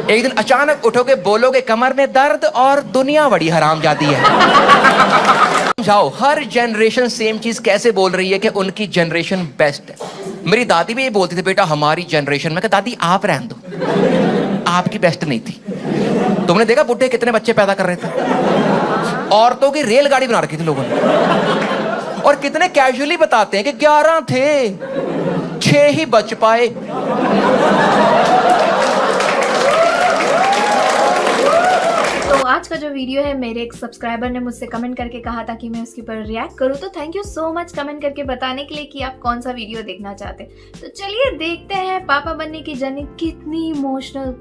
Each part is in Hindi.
एक दिन अचानक उठोगे, बोलोगे कमर में दर्द और दुनिया बड़ी हरामजादी है। समझाओ, हर जनरेशन सेम चीज कैसे बोल रही है कि उनकी जनरेशन बेस्ट है। मेरी दादी भी ये बोलती थी, बेटा हमारी जनरेशन में, दादी आप रहने दो, आपकी बेस्ट नहीं थी। तुमने देखा बुढ़े कितने बच्चे पैदा कर रहे थे, औरतों की रेलगाड़ी बना रखी थी लोगों ने, और कितने कैजुअली बताते हैं कि 11 थे, 6 ही बच पाए। तो आज का जो वीडियो है, मेरे एक सब्सक्राइबर ने मुझसे कमेंट करके कहा था कि मैं उसके ऊपर रिएक्ट करूं, तो thank you so much comment करके बताने के लिए कि आप कौन सा वीडियो देखना चाहते हैं। तो चलिए देखते हैं पापा बनने की जर्नी कितनी इमोशनल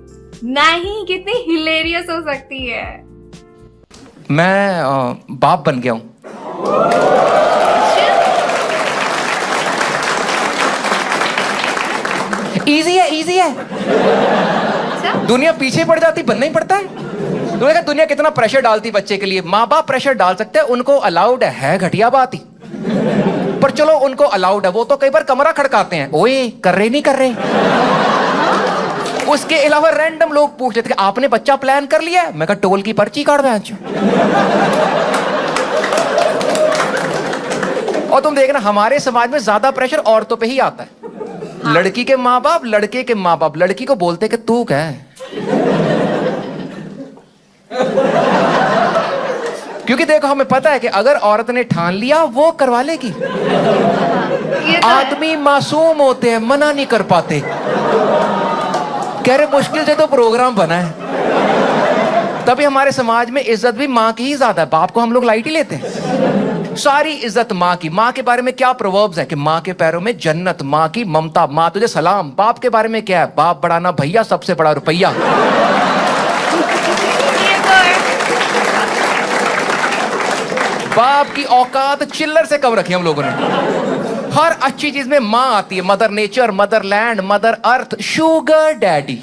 नहीं, कितनी हिलेरियस हो सकती है। मैं बाप बन गया हूं। इजी है, इजी है। दुनिया पीछे पड़ जाती, बनना ही पड़ता है। तुमने कहा दुनिया कितना प्रेशर डालती बच्चे के लिए। माँ बाप प्रेशर डाल सकते हैं, उनको अलाउड है, घटिया बात ही, पर चलो उनको अलाउड है। वो तो कई बार कमरा खड़काते हैं, ओए कर रहे नहीं कर रहे। उसके अलावा रैंडम लोग पूछ लेते हैं, आपने बच्चा प्लान कर लिया है? मैं कहा टोल की पर्ची काट दो। और तुम देखना हमारे समाज में ज्यादा प्रेशर औरतों पे ही आता है। लड़की के माँ बाप, लड़के के माँ बाप लड़की को बोलते कि तू क्या है, क्योंकि देखो हमें पता है कि अगर औरत ने ठान लिया वो करवा लेगी। आदमी मासूम होते हैं, मना नहीं कर पाते, कह रहे मुश्किल से तो प्रोग्राम बना है। तभी हमारे समाज में इज्जत भी माँ की ही ज्यादा है, बाप को हम लोग लाइट ही लेते हैं। सारी इज्जत माँ की। माँ के बारे में क्या प्रोवर्ब्स है कि माँ के पैरों में जन्नत, माँ की ममता, माँ तुझे सलाम। बाप के बारे में क्या है? बाप बड़ा ना भैया, सबसे बड़ा रुपया। बाप की औकात चिल्लर से कम रखी हम लोगों ने। हर अच्छी चीज में माँ आती है, mother nature, mother land, mother earth, sugar daddy.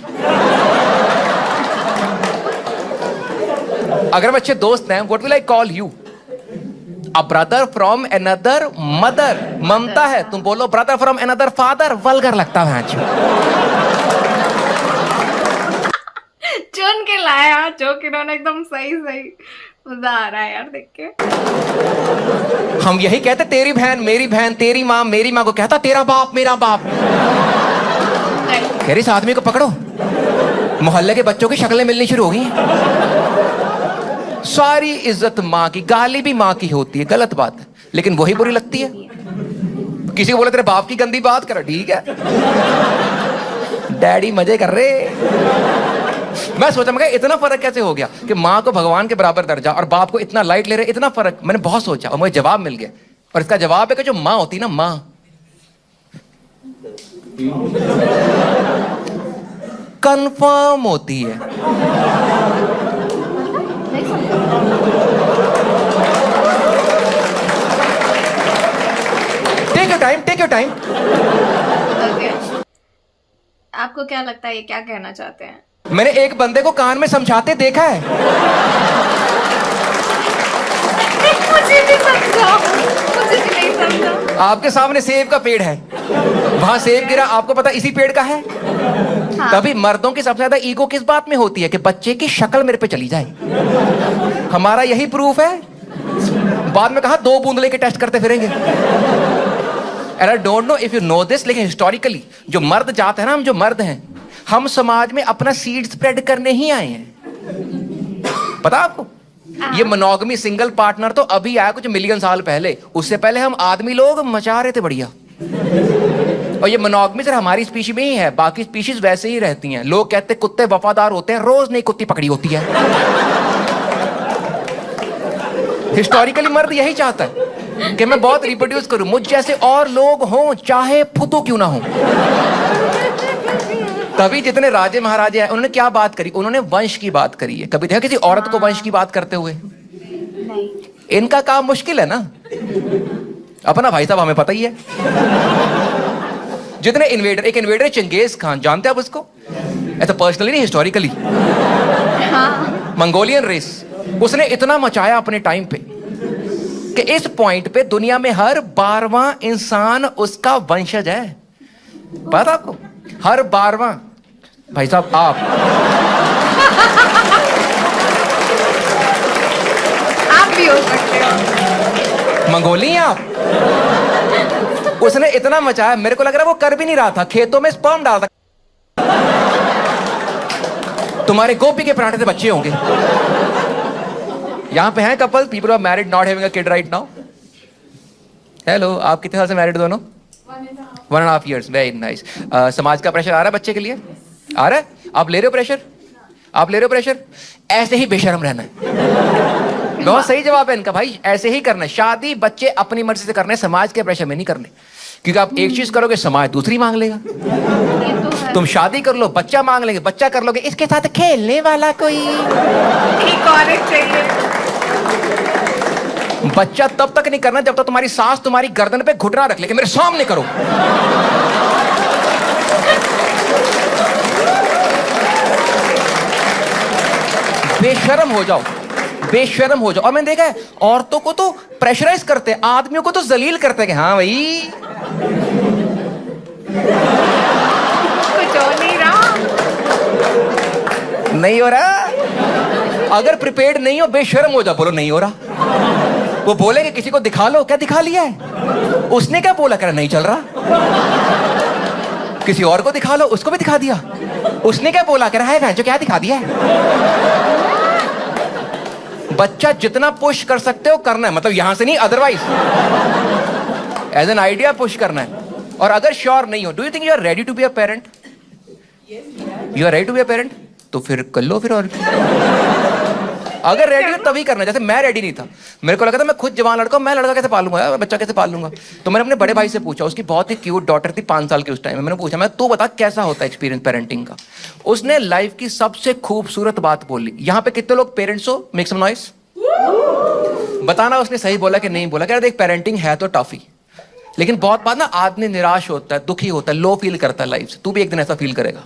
अगर हम अच्छे दोस्त हैं, what will I call you? A brother from another mother, ममता है। तुम बोलो brother from another father, vulgar लगता है। चुन के लाया जोक इन्होंने, एकदम सही सही। मजा आ रहा है यार देख के। हम यही कहते, तेरी बहन मेरी बहन, तेरी माँ मेरी माँ को कहता तेरा बाप मेरा बाप। कह रही इस आदमी को पकड़ो, मोहल्ले के बच्चों की शक्लें मिलनी शुरू हो गई। सारी इज्जत माँ की, गाली भी माँ की होती है, गलत बात है, लेकिन वही बुरी लगती है। किसी को बोले तेरे बाप की गंदी बात करो, ठीक है डैडी मजे कर रहे। मैं सोचा, मैं इतना फर्क कैसे हो गया कि माँ को भगवान के बराबर दर्जा और बाप को इतना लाइट ले रहे, इतना फर्क। मैंने बहुत सोचा और मुझे जवाब मिल गया, और इसका जवाब है कि जो माँ होती ना, माँ कंफर्म होती है। Take your time, take your time. आपको क्या लगता है ये क्या कहना चाहते हैं? मैंने एक बंदे को कान में समझाते देखा है। मुझे भी समझाओ, मुझे भी नहीं समझा। आपके सामने सेब का पेड़ है, वहां सेब गिरा, आपको पता इसी पेड़ का है। हाँ। तभी मर्दों की सबसे ज्यादा ईगो किस बात में होती है कि बच्चे की शक्ल मेरे पे चली जाए। हमारा यही प्रूफ है। बाद में कहा 2 बूंद लेके टेस्ट करते फिरेंगे। And I don't know if you know this, लेकिन हिस्टोरिकली जो मर्द जात है ना, हम जो मर्द हैं, हम समाज में अपना सीड स्प्रेड करने ही आए हैं। पता आपको? ये मोनोगमी सिंगल पार्टनर तो अभी आया कुछ मिलियन साल पहले। उससे पहले हम आदमी लोग मचा रहे थे बढ़िया। और ये मोनोगमी सिर्फ हमारी स्पीशीज में ही है, बाकी स्पीशीज वैसे ही रहती हैं। लोग कहते कुत्ते वफादार होते हैं, रोज नई कुत्ती पकड़ी होती है। हिस्टोरिकली मर्द यही चाहता है कि मैं बहुत रिप्रोड्यूस करूं, मुझ जैसे और लोग हों, चाहे फुदू क्यों ना हो। तभी जितने राजे महाराजे हैं, उन्होंने क्या बात करी? उन्होंने वंश की बात करी है। कभी देखा किसी औरत को वंश की बात करते हुए? नहीं। इनका काम मुश्किल है ना। अपना भाई साहब हमें पता ही है। जितने इन्वेडर, एक इन्वेडर चंगेज खान, जानते हैं आप उसको? ऐसा पर्सनली नहीं, हिस्टोरिकली। हाँ। मंगोलियन रेस, उसने इतना मचाया अपने टाइम पे कि इस पॉइंट पे दुनिया में हर 12वां इंसान उसका वंशज है। पता आपको? हर 12वां। भाई साहब आप भी हो सकते हो। मंगोली हैं आप? उसने इतना मचाया, मेरे को लग रहा है वो कर भी नहीं रहा था, खेतों में स्पर्म डाल था। तुम्हारे गोपी के पराठे से बच्चे होंगे। यहां पे हैं couple, people are married not having a kid right now. Hello, आप कितने साल से मैरिड दोनों? 1.5 years, वेरी नाइस। समाज का प्रेशर आ रहा है बच्चे के लिए? आ रहा है? आप ले रहे हो प्रेशर? आप ले रहे हो प्रेशर? ऐसे ही बेशर्म रहना है। बहुत सही जवाब है इनका भाई, ऐसे ही करना है। शादी बच्चे अपनी मर्जी से करने, समाज के प्रेशर में नहीं करने। क्योंकि आप एक चीज करोगे, समाज दूसरी मांग लेगा। तुम शादी कर लो, बच्चा मांग लेंगे, बच्चा कर लोगे, इसके साथ खेलने वाला कोई एक औरत चाहिए। बच्चा तब तक नहीं करना जब तक तुम्हारी सास तुम्हारी गर्दन पे घुटना रख ले कि मेरे सामने करो। बेशर्म हो जाओ, बेशर्म हो जाओ। और मैंने देखा है औरतों को तो प्रेशराइज करते हैं, आदमियों को तो जलील करते हैं कि हाँ भाई कुछ हो नहीं रहा, नहीं हो रहा। अगर प्रिपेयर्ड नहीं हो, बेशर्म हो जाओ, बोलो नहीं हो रहा। वो बोलेंगे किसी को दिखा लो, क्या दिखा लिया है? उसने क्या बोला, कह रहा नहीं चल रहा। किसी और को दिखा लो, उसको भी दिखा दिया। उसने क्या बोला, कह रहा है भैंस जो क्या दिखा दिया है। बच्चा जितना पुश कर सकते हो करना है, मतलब यहां से नहीं, otherwise as an idea push करना है। और अगर श्योर नहीं हो, do you think you are ready to be a parent? You are ready to be a parent? तो फिर कर लो फिर। और अगर रेडी हो तभी करना। जैसे मैं रेडी नहीं था, मेरे को लगा था मैं खुद जवान लड़का हूं, मैं लड़का कैसे पालूंगा, बच्चा कैसे पालूंगा। तो मैंने अपने बड़े भाई से पूछा, उसकी बहुत ही क्यूट डॉटर थी 5 साल की उस टाइम में। मैंने पूछा, मैं तू बता कैसा होता है एक्सपीरियंस पेरेंटिंग का। उसने लाइफ की सबसे खूबसूरत बात बोली। यहाँ पे कितने लोग पेरेंट्स हो? Make some noise. बताना उसने सही बोला कि नहीं बोला। कह रहा देख पेरेंटिंग है तो टफ ही, लेकिन बहुत बार ना आदमी निराश होता है, दुखी होता है, लो फील करता है लाइफ से। तू भी एक दिन ऐसा फील करेगा।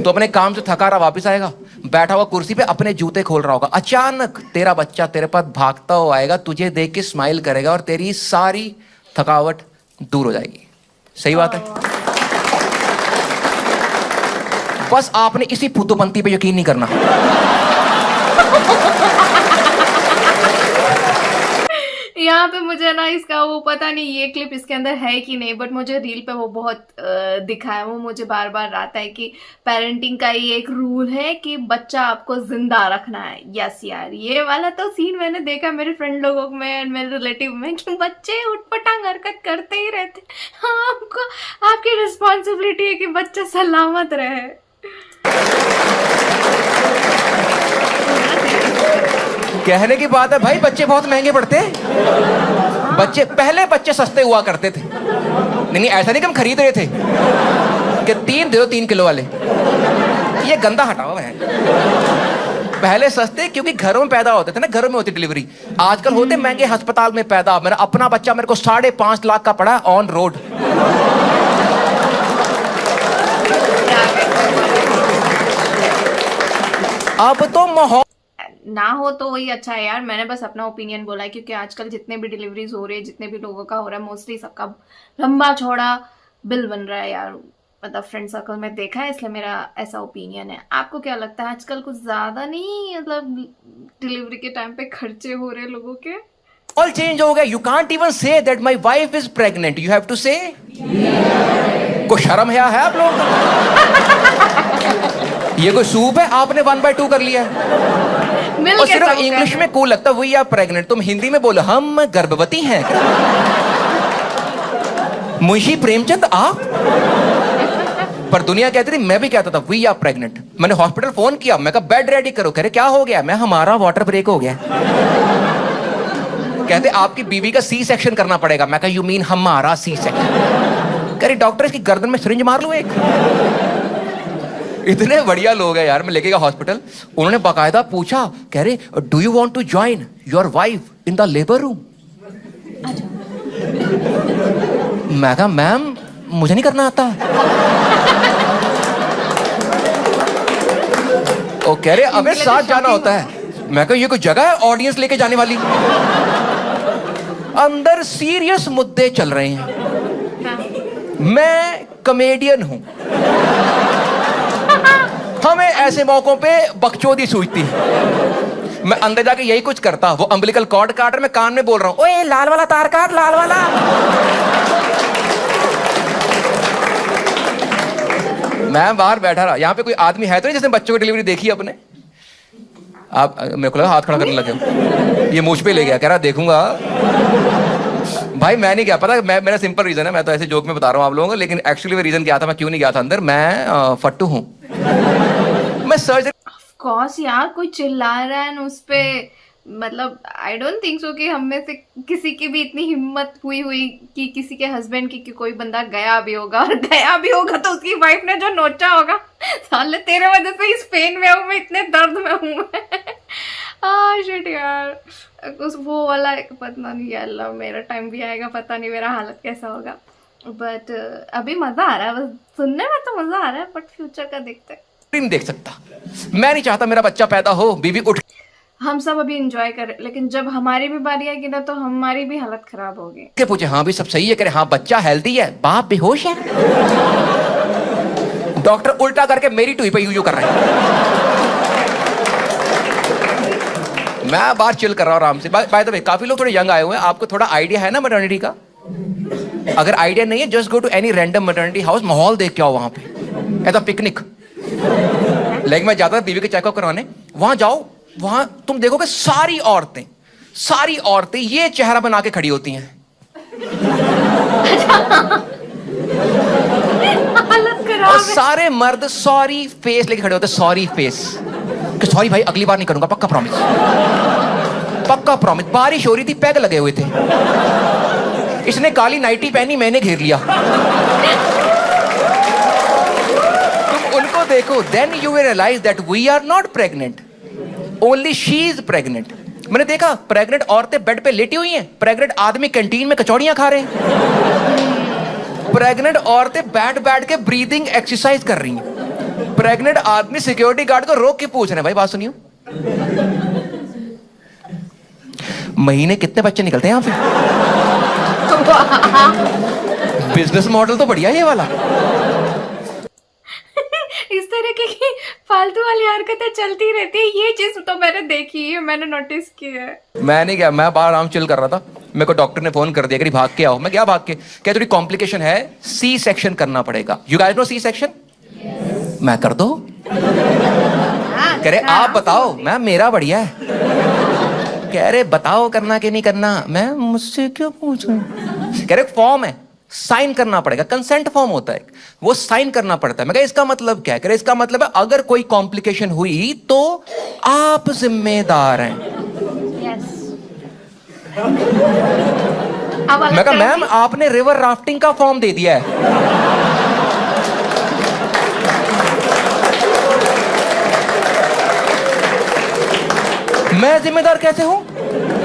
तो अपने काम से थका रहा वापस आएगा, बैठा हुआ कुर्सी पे अपने जूते खोल रहा होगा, अचानक तेरा बच्चा तेरे पास भागता हुआ आएगा, तुझे देख के स्माइल करेगा और तेरी सारी थकावट दूर हो जाएगी। सही बात है? बस आपने इसी फुद्दूपंती पे यकीन नहीं करना। यहाँ पे मुझे ना इसका वो पता नहीं ये क्लिप इसके अंदर है कि नहीं, बट मुझे रील पे वो बहुत दिखा है। वो मुझे बार बार आता है कि पेरेंटिंग का ये एक रूल है कि बच्चा आपको जिंदा रखना है। यस यार, ये वाला तो सीन मैंने देखा मेरे फ्रेंड लोगों में, मेरे रिलेटिव में, कि बच्चे उठपटांग हरकत करते ही रहते। हाँ, आपको आपकी रिस्पॉन्सिबिलिटी है कि बच्चा सलामत रहे। कहने की बात है भाई, बच्चे बहुत महंगे पड़ते हैं। बच्चे पहले बच्चे सस्ते हुआ करते थे। नहीं ऐसा नहीं कि हम खरीद रहे थे कि 3 दे दो 3 किलो वाले। ये गंदा हटाओ है। पहले सस्ते क्योंकि घरों में पैदा होते थे ना, घरों में होती डिलीवरी। आजकल होते महंगे अस्पताल में पैदा। मेरा अपना बच्चा मेरे को 5.5 लाख का पड़ा ऑन रोड। अब तो माहौल ना हो तो वही अच्छा है यार। मैंने बस अपना ओपिनियन बोला है, क्योंकि आजकल जितने भी डिलीवरीज हो रही है, जितने भी लोगों का हो रहा है, मोस्टली सबका लंबा चौड़ा बिल बन रहा है यार। मतलब फ्रेंड सर्कल में देखा है, इसलिए मेरा ऐसा ओपिनियन है। आपको क्या लगता है, आजकल कुछ ज्यादा नहीं मतलब डिलीवरी के टाइम पे खर्चे हो रहे लोगों के? ऑल चेंज हो गया। You can't even say that my wife is pregnant, you have to say. को शर्म है आप लोग? ये कोई सूप है आपने 1/2 कर लिया है। और सिर्फ इंग्लिश में कूल लगता है, वी आर प्रेग्नेंट। तुम हिंदी में बोलो हम गर्भवती हैं। मुंशी प्रेमचंद आप? पर दुनिया कहती थी, मैं भी कहता था वी आर प्रेग्नेंट। मैंने हॉस्पिटल फोन किया, मैं कहा बेड रेडी करो। कह रहे क्या हो गया? मैं हमारा वाटर ब्रेक हो गया। कहते आपकी बीवी का सी सेक्शन करना पड़ेगा। मैं कहा यू मीन हमारा सी सेक्शन? कह रही डॉक्टर इसकी गर्दन में सिरिंज मार लो एक। इतने बढ़िया लोग हैं यार। मैं लेके गया हॉस्पिटल, उन्होंने बाकायदा पूछा, कह रहे do you want to join your wife in the labour room? मैं कहा मैम मुझे नहीं करना आता। ओ कह रहे अबे साथ जाना होता है। मैं कहा ये कोई जगह है ऑडियंस लेके जाने वाली? अंदर सीरियस मुद्दे चल रहे हैं। मैं कॉमेडियन हूं, हमें ऐसे मौकों पे बकचोदी सूझती है। मैं अंदर जाके यही कुछ करता, वो अम्बिलिकल कॉर्ड काट रहे, मैं कान में बोल रहा हूं, ओए लाल वाला तार काट, लाल वाला। मैं बाहर बैठा रहा, यहाँ पे कोई आदमी है तो नहीं जिसने बच्चों की डिलीवरी देखी अपने? आप मेरे को लगा हाथ खड़ा करने लगे हो। ये मुझ पे ले गया, कह रहा देखूंगा। भाई मैं नहीं गया, पता मेरा सिंपल रीजन है, मैं तो ऐसे जोक में बता रहा हूँ आप लोगों को, लेकिन एक्चुअली वो रीजन क्या था, मैं क्यों नहीं गया था अंदर। मैं फट्टू हूँ। मैं सर्जरी ऑफ कोर्स यार, कोई चिल्ला रहा है उस पे, मतलब आई डोंट थिंक सो कि हम में से किसी की भी इतनी हिम्मत हुई कि किसी के हस्बैंड की कि कोई बंदा गया भी होगा, और गया भी होगा तो उसकी वाइफ ने जो नोचा होगा, साले तेरे वजह से इस पेन में हूँ मैं, इतने दर्द में हूँ मैं। शिट यार, उस वो वाला पता नहीं यार, अल्लाह मेरा टाइम भी आएगा, पता नहीं मेरा हालत कैसा होगा। बट अभी मजा आ रहा है, बस सुनने में तो मजा आ रहा है, बट फ्यूचर का देखते हैं। नहीं देख सकता, मैं नहीं चाहता मेरा बच्चा पैदा हो, बीवी उठ हम सब अभी एंजॉय करें, लेकिन जब हमारी भी बारी आएगी ना तो हमारी भी हालत खराब होगी। के पूछे हाँ भी सब सही है, करे हाँ बच्चा हेल्दी है, बाप बेहोश है। डॉक्टर उल्टा करके मेरी टुई पे यूं कर रहा है। मैं बाहर चिल कर रहा हूँ आराम से। बाय द वे काफी लोग थोड़े यंग आए हुए हैं, आपको थोड़ा आइडिया है ना मैटरनिटी का? अगर आइडिया नहीं है, just go to any random maternity house, माहौल देख के आओ वहां पे, ऐसा पिकनिक। लेकिन मैं जाता था बीवी के चेकअप करवाने, वहां जाओ, वहां तुम देखोगे सारी औरतें ये चेहरा बना के खड़ी होती हैं। और सारे मर्द सॉरी फेस लेके खड़े होते, सॉरी फेस, कि सॉरी भाई अगली बार नहीं करूंगा, पक्का प्रॉमिस, पक्का प्रॉमिस। बारिश हो रही थी, पैग लगे हुए थे, इसने काली नाइटी पहनी, मैंने घेर लिया। तुम उनको देखो, then you will realise that we are not pregnant, only she is pregnant. मैंने देखा प्रेग्नेंट औरतें बेड पे लेटी हुई हैं, प्रेग्नेंट आदमी कैंटीन में कचौड़ियां खा रहे हैं, प्रेग्नेंट औरतें बैठ बैठ के ब्रीदिंग एक्सरसाइज कर रही हैं, प्रेग्नेंट आदमी सिक्योरिटी गार्ड को रोक के पूछ रहे हैं, भाई बात सुनियो, महीने कितने बच्चे निकलते हैं यहाँ पे? बिजनेस मॉडल तो बढ़िया है ये वाला। इस तरह की फालतू वाली हरकतें चलती रहती है, ये चीज तो मैंने देखी है, मैंने नोटिस की है। मैं नहीं गया, मैं बाहर आराम चिल कर रहा था, मेरे को डॉक्टर ने फोन कर दिया कि भाग के आओ। मैं गया भाग के, क्या थोड़ी कॉम्प्लिकेशन है, सी सेक्शन करना पड़ेगा। You guys know C section? मैं कर दो? कह रहे आप बताओ, मैं मेरा बढ़िया है। कह रहे बताओ करना कि नहीं करना, मैं मुझसे क्यों पूछ रहा हूं? कह रहे फॉर्म है, साइन करना पड़ेगा, कंसेंट फॉर्म होता है, वो साइन करना पड़ता है। मैं कहा इसका मतलब क्या है? कह रहे इसका मतलब है अगर कोई कॉम्प्लिकेशन हुई तो आप जिम्मेदार हैं। मैं कहा मैम आपने रिवर राफ्टिंग का फॉर्म दे दिया है। मैं जिम्मेदार कैसे हूं?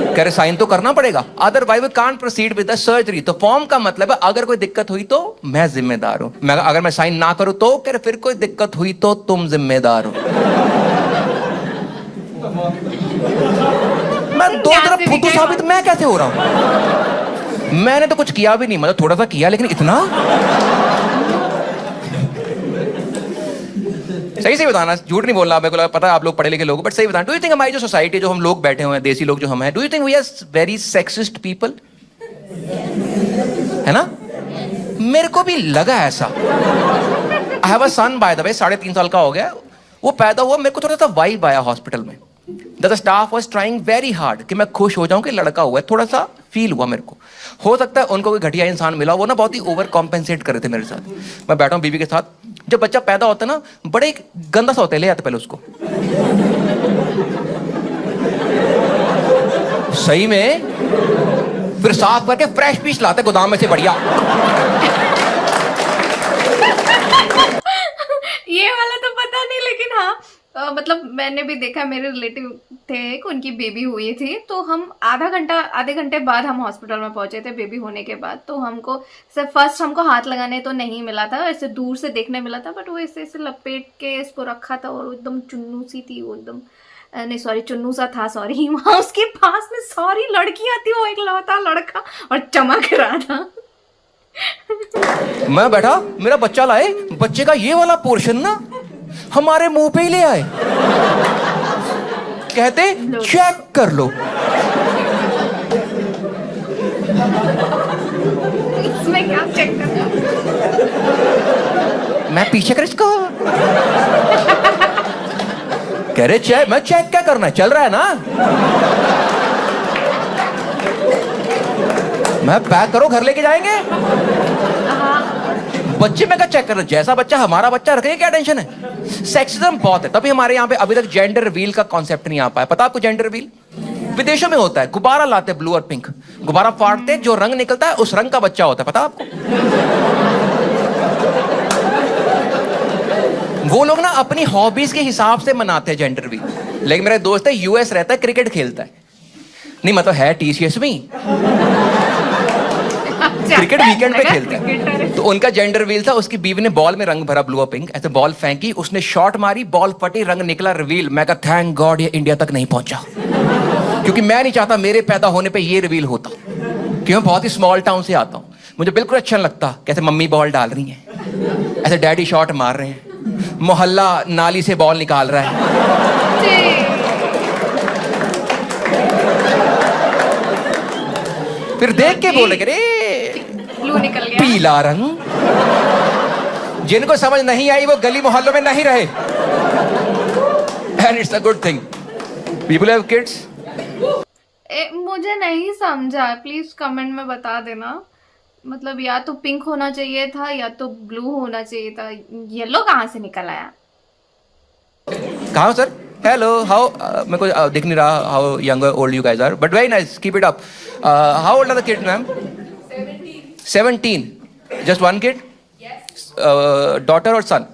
कह रहे साइन तो करना पड़ेगा, otherwise we can't proceed with the surgery. तो फॉर्म का मतलब है अगर कोई दिक्कत हुई तो मैं जिम्मेदार हूं। मैं अगर मैं साइन ना करूं तो कह रहे फिर कोई दिक्कत हुई तो तुम जिम्मेदार हो। मैं दो तरफ फुद्दू साबित मैं कैसे हो रहा हूं? मैंने तो कुछ किया भी नहीं, मतलब थोड़ा सा किया, लेकिन इतना सही से बताना, झूठ नहीं बोलना। मेरे को पता है आप लोग पढ़े लिखे लोग, बट सही बताना। डू यू थिंक हमारी जो सोसाइटी, जो हम लोग बैठे हुए हैं, देसी लोग जो हम हैं, do you think we are very sexist people? है ना? मेरे को भी लगा ऐसा। I have a son by the way, 3.5 साल का हो गया, वो पैदा हुआ, मेरे को थोड़ा सा वाइब आया हॉस्पिटल में। The staff was trying very hard कि मैं खुश हो जाऊं कि लड़का हुआ है, थोड़ा सा फील हुआ मेरे को। हो सकता है उनको कोई घटिया इंसान मिला, वो ना बहुत ही ओवर कॉम्पेंसेट कर रहे थे मेरे साथ। मैं बैठा हूं बीवी के साथ, जब बच्चा पैदा होता है ना, बड़े गंदा सा होता है, ले आते पहले उसको, सही में, फिर साफ करके फ्रेश पीस लाते गोदाम में से बढ़िया। ये वाला तो पता नहीं, लेकिन हाँ मतलब मैंने भी देखा, मेरे रिलेटिव थे कि उनकी बेबी हुई थी, तो हम आधे घंटे बाद हम हॉस्पिटल में पहुंचे थे बेबी होने के बाद। तो हमको सिर्फ फर्स्ट हमको हाथ लगाने तो नहीं मिला था, ऐसे दूर से देखने मिला था, बट वो ऐसे लपेट के इसको रखा था, और एकदम चुन्नू सी थी वो, एकदम नहीं सॉरी चुन्नू सा था, सॉरी। वहां उसके पास में सारी लड़कियां थी, वो एक लौता लड़का और चमक रहा था। मैं बैठा, मेरा बच्चा लाए, बच्चे का ये वाला पोर्शन ना हमारे मुंह पे ही ले आए। कहते चेक कर लो। इसमें क्या चेक करना? मैं पीछे कर इसको कह रहे चेक, मैं चेक क्या करना है, चल रहा है ना। मैं पैक करो, घर लेके जाएंगे। बच्चे में क्या चेक करना, जैसा बच्चा हमारा बच्चा रखेंगे, क्या टेंशन है। सेक्सिज्म बहुत है, तभी हमारे यहाँ पे अभी तक जेंडर रिवील का कॉन्सेप्ट नहीं आ पाया। पता आपको जेंडर रिवील विदेशों में होता है, गुब्बारा लाते ब्लू और पिंक, गुब्बारा फाड़ते, जो रंग निकलता है उस रंग का बच्चा होता है, पता आपको। वो लोग ना अपनी हॉबीज के हिसाब से मनाते हैं जेंडर रिवील। लेकिन मेरा दोस्त है यूएस रहता है, क्रिकेट खेलता है, नहीं मतलब है टीसीएस में, क्रिकेट वीकेंड पे खेलता है। तो उनका जेंडर रिवील था, उसकी बीवी ने बॉल में रंग भरा ब्लू और पिंक, ऐसे बॉल फेंकी, उसने शॉट मारी, बॉल फटी, रंग निकला, रिवील। मैं कहा थैंक गॉड ये इंडिया तक नहीं पहुंचा, क्योंकि मैं नहीं चाहता मेरे पैदा होने पे ये रिवील होता, क्योंकि मैं बहुत ही स्मॉल टाउन से आता हूँ। मुझे बिल्कुल अच्छा नहीं लगता कैसे मम्मी बॉल डाल रही हैं, ऐसे डैडी शॉट मार रहे हैं, मोहल्ला नाली से बॉल निकाल रहा है। फिर देख के बोले रे ब्लू निकल गया, पीला रंग। जिनको समझ नहीं आई वो गली मोहल्लों में नहीं रहे। And it's a good thing people have kids. मुझे नहीं समझा, प्लीज कमेंट में बता देना। मतलब या तो पिंक होना चाहिए था या तो ब्लू होना चाहिए था, येलो कहाँ से निकल आया? कहाँ सर? हेलो हाउ, मेरे को दिख नहीं रहा how young old you guys are, but very nice, keep it up. How old are the kids ma'am? 17। Just one kid? Daughter और son?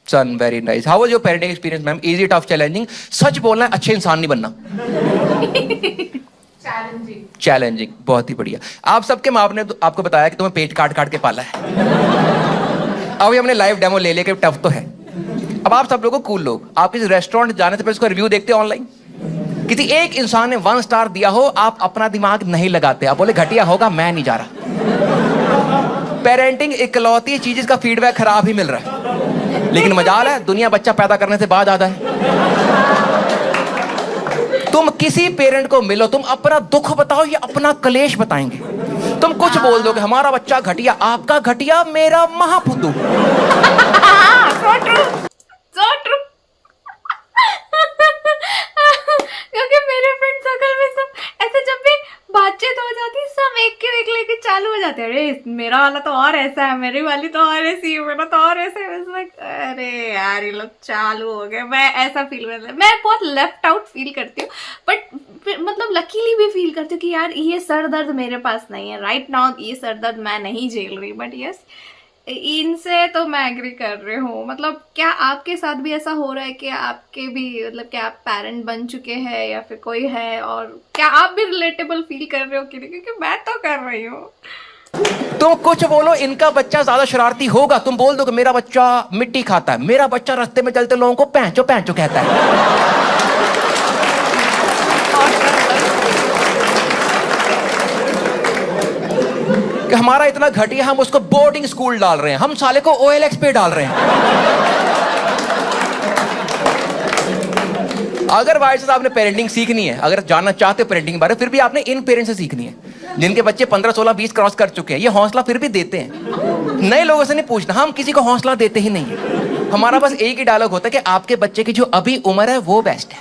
Son, very nice. How was your parenting experience ma'am? Easy, tough, challenging? सच बोलना है, अच्छे इंसान नहीं बनना। चैलेंजिंग, बहुत ही बढ़िया। आप सबके माँ बाप ने तो आपको बताया कि तुम्हें पेट काट काट के पाला है। अभी हमने लाइव डेमो ले लिया कि टफ तो है। अब आप सब लोगों को कूल लोग, आप किसी रेस्टोरेंट जाने से पहले उसका रिव्यू देखते हो ऑनलाइन? किसी एक इंसान ने 1 स्टार दिया हो, आप अपना दिमाग नहीं लगाते, आप बोले घटिया होगा, मैं नहीं जा रहा। पेरेंटिंग इकलौती चीज, इसका फीडबैक खराब ही मिल रहा है। लेकिन मजाल है, दुनिया बच्चा पैदा करने से बाद आता है। तुम किसी पेरेंट को मिलो, तुम अपना दुख बताओ या अपना कलेश बताएंगे? तुम कुछ बोल दोगे, हमारा बच्चा घटिया, आपका घटिया, मेरा महाफुद्दू। So true. क्योंकि मेरे फ्रेंड सर्कल में सब ऐसे जब भी बातचीत हो जाती, सब एक लेके चालू हो जाते हैं। अरे मेरा वाला तो और ऐसा है, मेरी वाली तो और ऐसी है, मेरा तो और ऐसा है। अरे यार ये लोग चालू हो गए। मैं ऐसा फील करती हूँ, मैं बहुत लेफ्ट आउट फील करती हूँ, बट मतलब लकीली भी फील करती हूँ कि यार ये सर दर्द मेरे पास नहीं है राइट नाउ, ये सर दर्द मैं नहीं झेल रही। बट यस, इनसे तो मैं एग्री कर रही हूँ। मतलब क्या आपके साथ भी ऐसा हो रहा है कि आपके भी, मतलब क्या आप पेरेंट बन चुके हैं या फिर कोई है, और क्या आप भी रिलेटेबल फील कर रहे हो कि नहीं? क्योंकि मैं तो कर रही हूँ। तुम कुछ बोलो, इनका बच्चा ज्यादा शरारती होगा, तुम बोल दो कि मेरा बच्चा मिट्टी खाता है, मेरा बच्चा रास्ते में चलते लोगों को पैंचो पैंचो कहता है। कि हमारा इतना घटिया, हम उसको बोर्डिंग स्कूल डाल रहे हैं, हम साले को OLX पे डाल रहे हैं। अगर भाई साहब आपने पेरेंटिंग सीखनी है, अगर जानना चाहते हो पेरेंटिंग के बारे में, फिर भी आपने इन पेरेंट्स से सीखनी है जिनके बच्चे 15, 16, 20 क्रॉस कर चुके हैं। ये हौसला फिर भी देते हैं, नए लोगों से नहीं पूछना, हम किसी को हौसला देते ही नहीं है। हमारा बस एक ही डायलॉग होता है कि आपके बच्चे की जो अभी उम्र है वो बेस्ट है,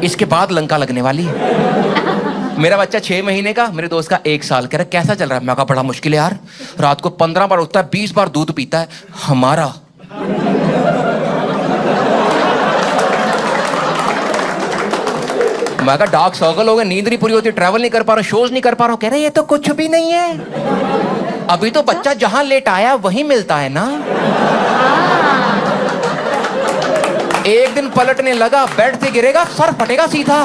इसके बाद लंका लगने वाली है। मेरा बच्चा 6 महीने का, मेरे दोस्त का 1 साल। कह रहा कैसा चल रहा है? मैं कहा बड़ा मुश्किल है यार, रात को 15 बार उठता है, 20 बार दूध पीता है। हमारा मैं कहा डार्क सर्कल हो गए, नींद नहीं पूरी होती, ट्रैवल नहीं कर पा रहा, शोज नहीं कर पा रहा हूं। कह रहे ये तो कुछ भी नहीं है, अभी तो बच्चा जहां लेट आया वहीं मिलता है ना। एक दिन पलटने लगा, बेड से गिरेगा, सर फटेगा सीधा।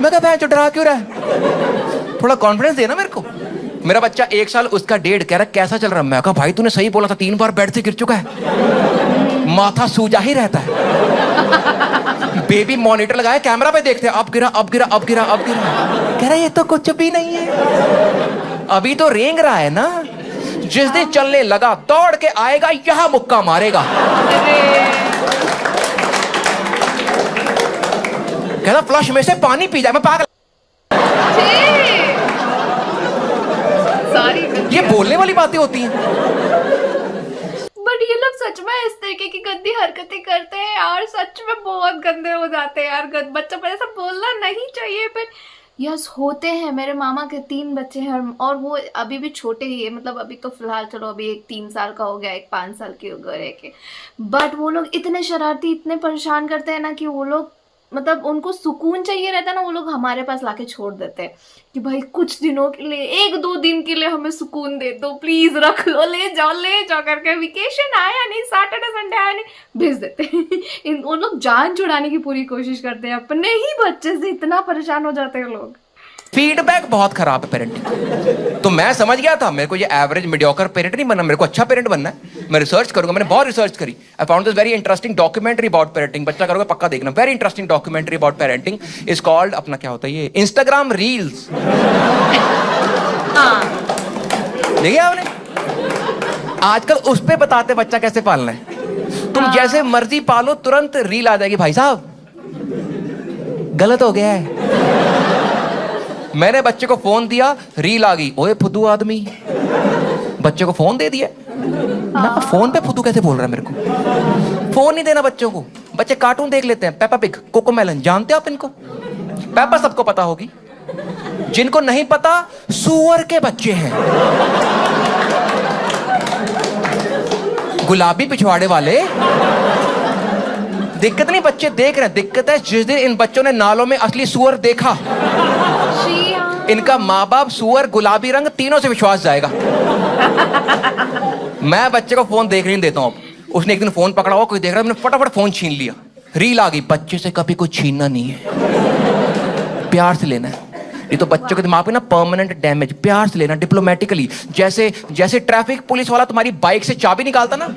मैं कहा जो डरा क्यों रहा है, थोड़ा कॉन्फिडेंस देना मेरे को। मेरा बच्चा 1 साल, उसका 1.5। कह रहा कैसा चल रहा है? मैं कहा भाई तूने सही बोला था, 3 बार बेड से गिर चुका है, माथा सूजा ही रहता है। बेबी मॉनिटर लगाया, कैमरा पे देखते हैं, अब गिरा अब गिरा अब गिरा अब गिरा। कह रहा ये तो कुछ भी नहीं है, अभी तो रेंग रहा है ना, जिस दिन चलने लगा दौड़ के आएगा, यहां मुक्का मारेगा। कहता फ्लश में से पानी पी जाए, मैं पागल। सॉरी, ये बोलने वाली बातें होती हैं। बट ये लोग सच में इस तरीके की गंदी हरकतें करते हैं यार, सच में बहुत गंदे हो जाते हैं यार। बच्चों पर ऐसा बोलना नहीं चाहिए, पर यस होते हैं। मेरे मामा के 3 बच्चे हैं और वो अभी भी छोटे ही है, मतलब अभी तो फिलहाल चलो अभी एक 3 साल का हो गया, एक 5 साल की हो गए के। बट वो लोग इतने शरारती, इतने परेशान करते हैं ना कि वो लोग, मतलब उनको सुकून चाहिए रहता है ना, वो लोग हमारे पास लाके छोड़ देते हैं कि भाई कुछ दिनों के लिए, 1-2 दिन के लिए हमें सुकून दे दो प्लीज, रख लो, ले जाओ करके। वेकेशन आया नहीं, सैटरडे संडे आया नहीं, भेज देते हैं। वो लोग जान छुड़ाने की पूरी कोशिश करते हैं, अपने ही बच्चे से इतना परेशान हो जाते हैं लोग। फीडबैक बहुत खराब है पेरेंटिंग। तो मैं समझ गया था मेरे को ये एवरेज मीडियोकर पेरेंट नहीं बनना, मेरे को अच्छा पेरेंट बनना है। मैं रिसर्च करूंगा, मैंने बहुत रिसर्च करी। I found this very interesting documentary about parenting. बच्चा करोगे पक्का देखना, very interesting documentary about parenting is called, अपना क्या होता है ये, इंस्टाग्राम रील्स। देखिए आपने, आजकल उस पे बताते बच्चा कैसे पालना है। तुम जैसे मर्जी पालो, तुरंत रील आ जाएगी, भाई साहब गलत हो गया है। मैंने बच्चे को फोन दिया, रील आ गई, ओए फुदू आदमी। बच्चे को फोन दे दिया ना, फोन पे फुदू कैसे बोल रहा है मेरे को। फोन नहीं देना बच्चों को। बच्चे कार्टून देख लेते हैं, पेपा पिग, कोकोमेलन, जानते हो आप इनको? पेपा सबको पता होगी, जिनको नहीं पता सुअर के बच्चे हैं, गुलाबी पिछवाड़े वाले। दिक्कत नहीं बच्चे देख रहे हैं, दिक्कत है जिस दिन इन बच्चों ने नालों में असली सुअर देखा, इनका माँ बाप सुअर, गुलाबी रंग, तीनों से विश्वास जाएगा। मैं बच्चे को फोन देख नहीं देता हूं। उसने एक दिन फोन पकड़ा हुआ, कोई देख रहा है, मैंने फटाफट फोन छीन लिया, रील आ गई। बच्चे से कभी कुछ छीनना नहीं है, प्यार से लेना है। ये तो बच्चों के दिमाग में ना परमानेंट डैमेज। प्यार से लेना, डिप्लोमेटिकली, जैसे जैसे ट्रैफिक पुलिस वाला तुम्हारी बाइक से चाबी निकालता ना,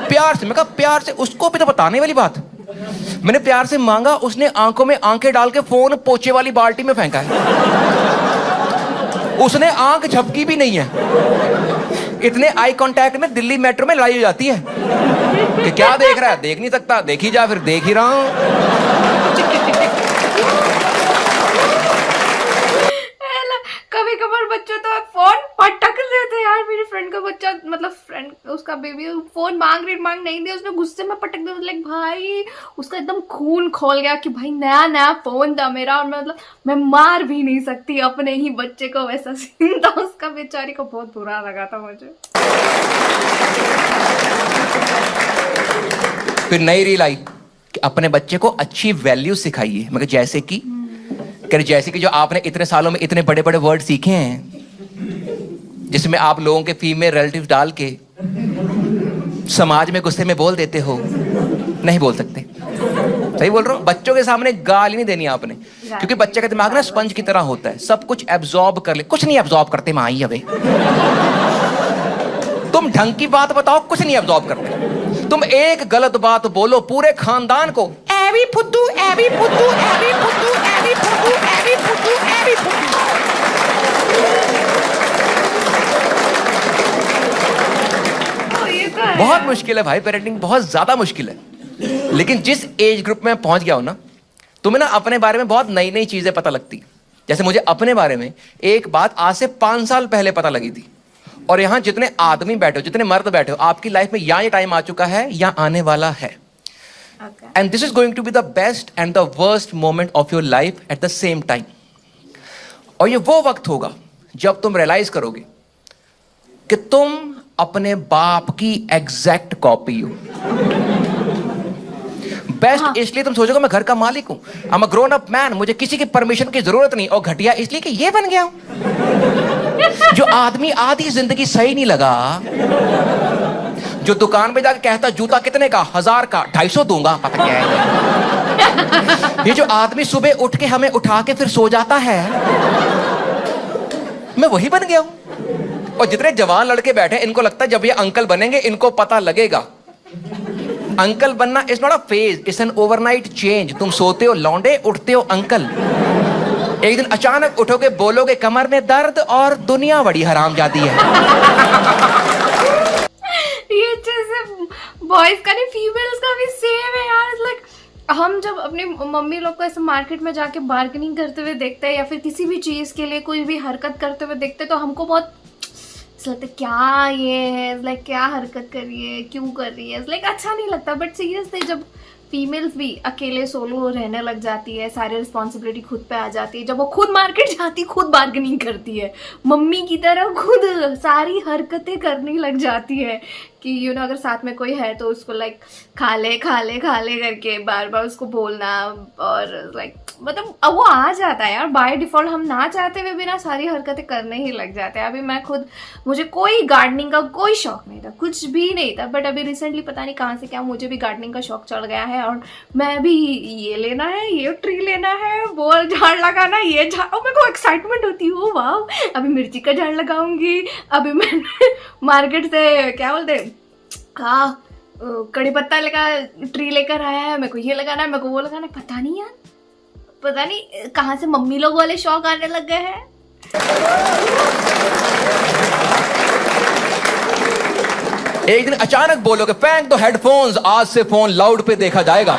प्यार से। मैं कहा प्यार से, उसको भी तो बताने वाली बात। मैंने प्यार से मांगा, उसने आंखों में आंखें डाल के फोन पोछे वाली बाल्टी में फेंका है। उसने आंख झपकी भी नहीं है। इतने आई कांटेक्ट में दिल्ली मेट्रो में लड़ाई हो जाती है कि क्या देख रहा है, देख नहीं सकता, देखी जा, फिर देख ही रहा हूं। कभी कभार बच्चों तो फोन पटक देते हैं यार। मेरी फ्रेंड का बच्चा, मतलब फ्रेंड, उसका बेबी फोन मांग नहीं दिया, उसने गुस्से में पटक दिया। लाइक भाई, उसका एकदम खून खोल गया कि भाई नया फोन था मेरा, और मतलब मैं मार भी नहीं सकती अपने ही बच्चे को। वैसा सीन था उसका, बेचारी को बहुत बुरा लगा था मुझे। फिर नई रील आई कि अपने बच्चे को अच्छी वैल्यू सिखाइए, मगर जैसे कि जो आपने इतने सालों में इतने बड़े बड़े वर्ड सीखे हैं, जिसमें आप लोगों के फीमेल रिलेटिव डाल के समाज में गुस्से में बोल देते हो, नहीं बोल सकते। सही बोल रहा हूँ। बच्चों के सामने गाली नहीं देनी आपने, क्योंकि बच्चे का दिमाग ना स्पंज की तरह होता है, सब कुछ एब्जॉर्ब कर ले। कुछ नहीं एब्जॉर्ब करते माई अबे। तुम ढंग की बात बताओ, कुछ नहीं एब्जॉर्ब करते। तुम एक गलत बात बोलो, पूरे खानदान को एवी फुद्दू, एवी फुद्दू, एवी फुद्दू, एवी फुद्दू, एवी फुद्दू, एवी फुद्दू। बहुत मुश्किल है भाई, पेरेंटिंग बहुत ज्यादा मुश्किल है। लेकिन जिस एज ग्रुप में पहुंच गया हो ना, तुम्हें ना अपने बारे में बहुत नई नई चीजें पता लगती। जैसे मुझे अपने बारे में एक बात आज से 5 साल पहले पता लगी थी। और यहां जितने आदमी बैठे हो, जितने मर्द बैठे हो, आपकी लाइफ में या ये टाइम आ चुका है या आने वाला है। And this is going to be the best and the worst moment of your life at the same time. और ये वो वक्त होगा जब तुम रियलाइज करोगे कि तुम अपने बाप की एग्जैक्ट कॉपी हो। बेस्ट इसलिए तुम सोचोगे मैं घर का मालिक हूं, I am a grown up man, मुझे किसी की परमिशन की जरूरत नहीं। और घटिया इसलिए कि ये बन गया हूं। जो आदमी आधी जिंदगी सही नहीं लगा, जो दुकान पे जाके कहता जूता कितने का, 1000 का, 250 दूंगा, पता क्या है। ये जो आदमी सुबह उठ के हमें उठा के फिर सो जाता है, मैं वही बन गया हूं। और जितने जवान लड़के बैठे, इनको लगता है जब ये अंकल बनेंगे इनको पता लगेगा। अंकल बनना is not a phase, it's an overnight change. तुम सोते हो लौंडे, उठते हो अंकल। एक दिन अचानक उठोगे, बोलोगे कमर में दर्द और दुनिया बड़ी हरामजादी है। ये चीजें बॉयज का नहीं, फीमेल्स का भी सेम है यार। लाइक हम जब अपनी मम्मी लोग को ऐसे मार्केट में जाके बार्गेनिंग करते हुए देखते हैं या फिर किसी भी चीज़ के लिए कोई भी हरकत करते हुए देखते हैं तो हमको बहुत लगता है क्या ये है, लाइक क्या हरकत कर रही है, क्यों कर रही है, लाइक अच्छा नहीं लगता। बट सीरियसली जब फीमेल्स भी अकेले सोलो रहने लग जाती है, सारी रिस्पॉन्सिबिलिटी खुद पे आ जाती है, जब वो खुद मार्केट जाती, खुद बार्गेनिंग करती है, मम्मी की तरह खुद सारी हरकतें करने लग जाती है कि यू नो अगर साथ में कोई है तो उसको लाइक खा ले करके बार बार उसको बोलना, और लाइक मतलब अब वो आ जाता है यार बाय डिफॉल्ट। हम ना चाहते हुए भी ना सारी हरकतें करने ही लग जाते हैं। अभी मैं खुद, मुझे कोई गार्डनिंग का कोई शौक नहीं था, कुछ भी नहीं था, बट अभी रिसेंटली पता नहीं कहाँ से क्या मुझे भी गार्डनिंग का शौक चढ़ गया है और मैं भी ये लेना है, ये ट्री लेना है, वो झाड़ लगाना, ये झाड़, और मेरे को एक्साइटमेंट होती है, ओ वाह अभी मिर्ची का झाड़ लगाऊंगी, अभी मैंने मार्केट से क्या बोलते हाँ कड़ी पत्ता लगा ट्री लेकर आया है, मेरे को ये लगाना है, मेरे को वो लगाना है, पता नहीं यार, पता नहीं कहाँ से मम्मी लोग वाले शौक आने लग गए हैं। एक दिन अचानक बोलोगे फेंक दो हेडफोन्स, आज से फोन लाउड पे देखा जाएगा।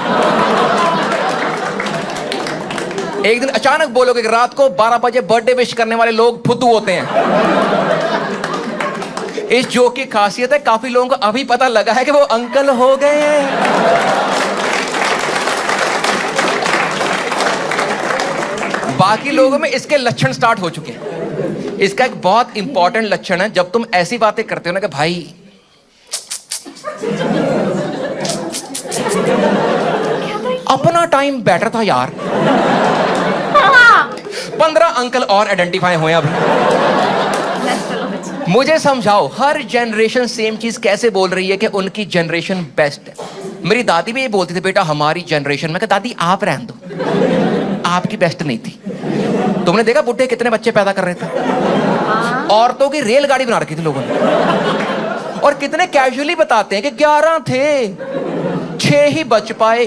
एक दिन अचानक बोलोगे कि रात को 12 बजे बर्थडे विश करने वाले लोग फुद्दू होते हैं। इस जोक की खासियत है काफी लोगों को अभी पता लगा है कि वो अंकल हो गए हैं। बाकी लोगों में इसके लक्षण स्टार्ट हो चुके हैं। इसका एक बहुत इंपॉर्टेंट लक्षण है, जब तुम ऐसी बातें करते हो ना कि भाई अपना टाइम बेटर था यार, 15 अंकल और आइडेंटिफाई हुए अभी। मुझे समझाओ हर जनरेशन सेम चीज कैसे बोल रही है कि उनकी जनरेशन बेस्ट है। मेरी दादी भी ये बोलती थी बेटा हमारी जनरेशन में, कि दादी आप रहने दो, आपकी बेस्ट नहीं थी। तुमने देखा बुड्ढे कितने बच्चे पैदा कर रहे थे, औरतों की रेलगाड़ी बना रखी थी लोगों ने, और कितने कैजुअली बताते हैं कि 11 थे, 6 ही बच पाए।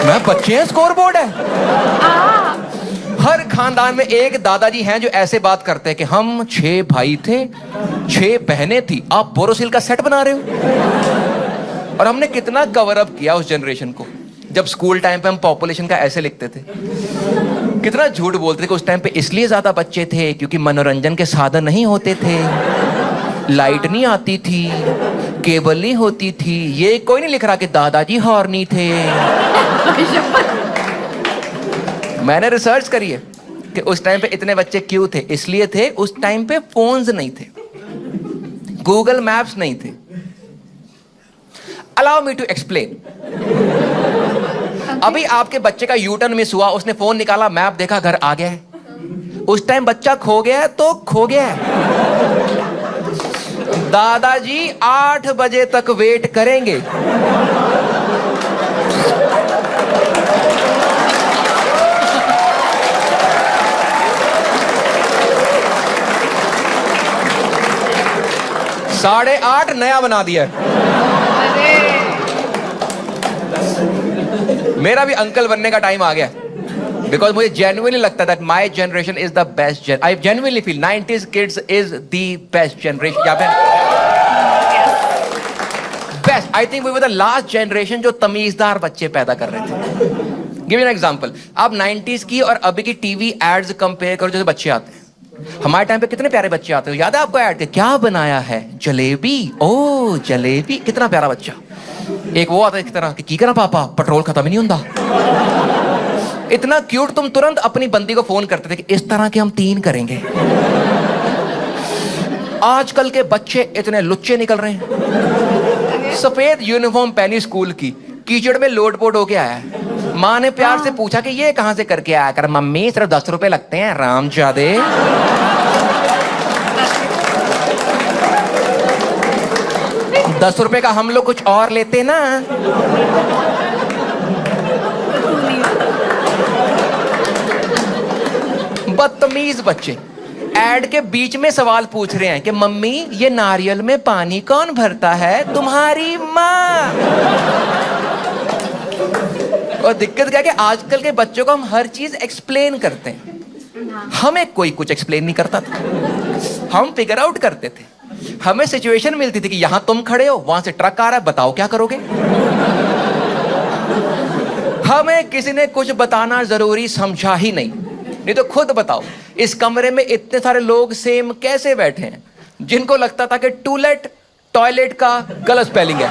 मैं बच्चे हैं स्कोर बोर्ड है। हर खानदान में एक दादाजी हैं जो ऐसे बात करते हैं कि हम 6 भाई थे, 6 बहनें थी, आप बोरोसिल का सेट बना रहे हो। और हमने कितना कवर अप किया उस जनरेशन को। जब स्कूल टाइम पे हम पॉपुलेशन का ऐसे लिखते थे, कितना झूठ बोलते थे कि उस टाइम पे इसलिए ज्यादा बच्चे थे क्योंकि मनोरंजन के साधन नहीं होते थे, लाइट नहीं आती थी, केबल नहीं होती थी। ये कोई नहीं लिख रहा कि दादाजी हॉर्नी थे। मैंने रिसर्च करी है कि उस टाइम पे इतने बच्चे क्यों थे। इसलिए थे उस टाइम पे फोन्स नहीं थे, गूगल मैप्स नहीं थे। Allow me to explain. अभी आपके बच्चे का यूटर्न मिस हुआ, उसने फोन निकाला, मैप देखा, घर आ गया है। उस टाइम बच्चा खो गया है तो खो गया है। दादाजी 8 बजे तक वेट करेंगे। साढ़े 8 नया बना दिया। मेरा भी अंकल बनने का टाइम आ गया, बिकॉज मुझे जेन्युइनली लगता that my generation is the best. I genuinely feel 90s kids is the best generation. या best, I think we were the last generation जो तमीजदार बच्चे पैदा कर रहे थे। गिव यू एन एग्जांपल, आप 90s की और अभी की टीवी एड्स कंपेयर करो, जैसे बच्चे आते हैं। हमारे टाइम पे कितने प्यारे बच्चे आते हो, याद है आपको ऐड के क्या बनाया है, जलेबी, ओ जलेबी, कितना प्यारा बच्चा। एक वो आता है इस तरह की करना पापा, पेट्रोल खत्म ही नहीं होता। इतना क्यूट, तुम तुरंत अपनी बंदी को फोन करते थे कि इस तरह के हम 3 करेंगे। आजकल के बच्चे इतने लुच्चे निकल रहे हैं। सफेद यूनिफॉर्म पहनी स्कूल की, कीचड़ में लोटपोट होके आया है। माँ ने प्यार से पूछा कि ये कहां से करके आया कर, मम्मी सिर्फ 10 रुपए लगते हैं, रामजादे। 10 रुपए का हम लोग कुछ और लेते ना। बदतमीज बच्चे एड के बीच में सवाल पूछ रहे हैं कि मम्मी ये नारियल में पानी कौन भरता है, तुम्हारी माँ। और दिक्कत क्या है कि आजकल के बच्चों को हम हर चीज एक्सप्लेन करते हैं। हमें कोई कुछ एक्सप्लेन नहीं करता था, हम फिगर आउट करते थे। हमें सिचुएशन मिलती थी कि यहां तुम खड़े हो, वहां से ट्रक आ रहा है, बताओ क्या करोगे। हमें किसी ने कुछ बताना जरूरी समझा ही नहीं तो खुद बताओ, इस कमरे में इतने सारे लोग सेम कैसे बैठे हैं जिनको लगता था कि टूलेट टॉयलेट का गलत स्पेलिंग है।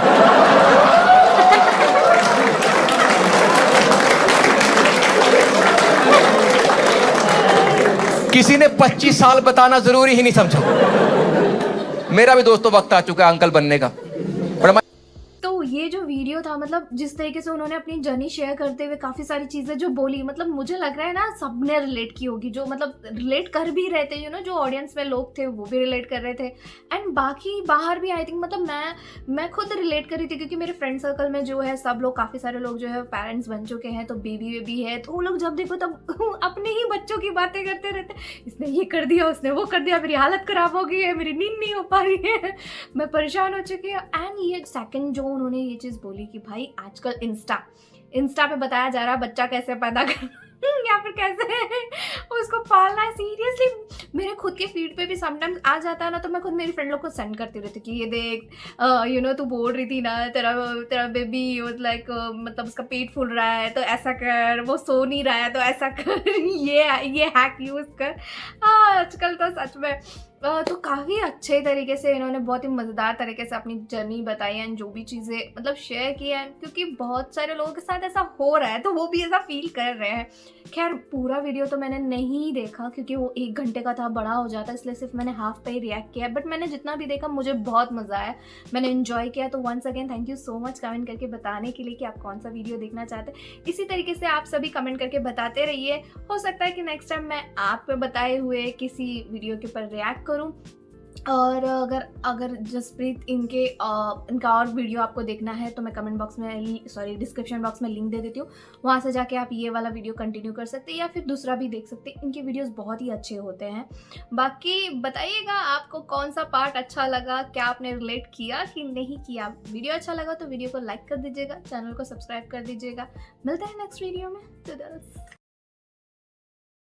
किसी ने 25 साल बताना जरूरी ही नहीं समझा। मेरा भी दोस्तों वक्त आ चुका है अंकल बनने का। तो ये जो वीडियो था, मतलब जिस तरीके से उन्होंने अपनी जर्नी शेयर करते हुए काफ़ी सारी चीज़ें जो बोली, मतलब मुझे लग रहा है ना सबने रिलेट की होगी, जो मतलब रिलेट कर भी रहे थे, जो ऑडियंस में लोग थे वो भी रिलेट कर रहे थे, एंड बाकी बाहर भी आई थिंक, मतलब मैं खुद रिलेट कर रही थी, क्योंकि मेरे फ्रेंड सर्कल में जो है सब लोग, काफ़ी सारे लोग जो है पेरेंट्स बन चुके हैं, तो बेबी है, तो वो लोग जब देखो तब अपने ही बच्चों की बातें करते रहते, इसने ये कर दिया, उसने वो कर दिया, मेरी हालत ख़राब हो गई है, मेरी नींद नहीं हो पा रही है, मैं परेशान हो चुकी हूँ। एंड ये सेकंड जो उन्होंने ये चीज़ बोली कि भाई आजकल इंस्टा पे बताया जा रहा है बच्चा कैसे पैदा कर या फिर कैसे उसको पालना है। सीरियसली मेरे खुद के फीड पे भी समटाइम्स आ जाता है ना, तो मैं खुद मेरी फ्रेंड लोग को सेंड करती रहती कि ये देख, तू बोल रही थी ना तेरा बेबी लाइक मतलब उसका पेट फूल रहा है तो ऐसा कर, वो सो नहीं रहा है तो ऐसा कर, ये हैक यूज़ कर। आजकल तो सच में तो काफ़ी अच्छे तरीके से इन्होंने बहुत ही मज़ेदार तरीके से अपनी जर्नी बताई एंड जो भी चीज़ें मतलब शेयर की है, क्योंकि बहुत सारे लोगों के साथ ऐसा हो रहा है तो वो भी ऐसा फील कर रहे हैं। खैर पूरा वीडियो तो मैंने नहीं देखा क्योंकि वो 1 घंटे का था, बड़ा हो जाता, इसलिए सिर्फ मैंने हाफ पे ही रिएक्ट किया, बट मैंने जितना भी देखा मुझे बहुत मज़ा आया, मैंने इन्जॉय किया। तो once again thank you so much comment करके बताने के लिए कि आप कौन सा वीडियो देखना चाहते हैं। इसी तरीके से आप सभी कमेंट करके बताते रहिए, हो सकता है कि नेक्स्ट टाइम मैं आप पे बताए हुए किसी वीडियो के ऊपर रिएक्ट करूँ। और अगर जसप्रीत इनका और वीडियो आपको देखना है तो मैं डिस्क्रिप्शन बॉक्स में लिंक दे देती हूँ, वहाँ से जाके आप ये वाला वीडियो कंटिन्यू कर सकते हैं या फिर दूसरा भी देख सकते हैं। इनके वीडियोस बहुत ही अच्छे होते हैं। बाकी बताइएगा आपको कौन सा पार्ट अच्छा लगा, क्या आपने रिलेट किया कि नहीं किया। वीडियो अच्छा लगा तो वीडियो को लाइक कर दीजिएगा, चैनल को सब्सक्राइब कर दीजिएगा। मिलते हैं नेक्स्ट वीडियो में।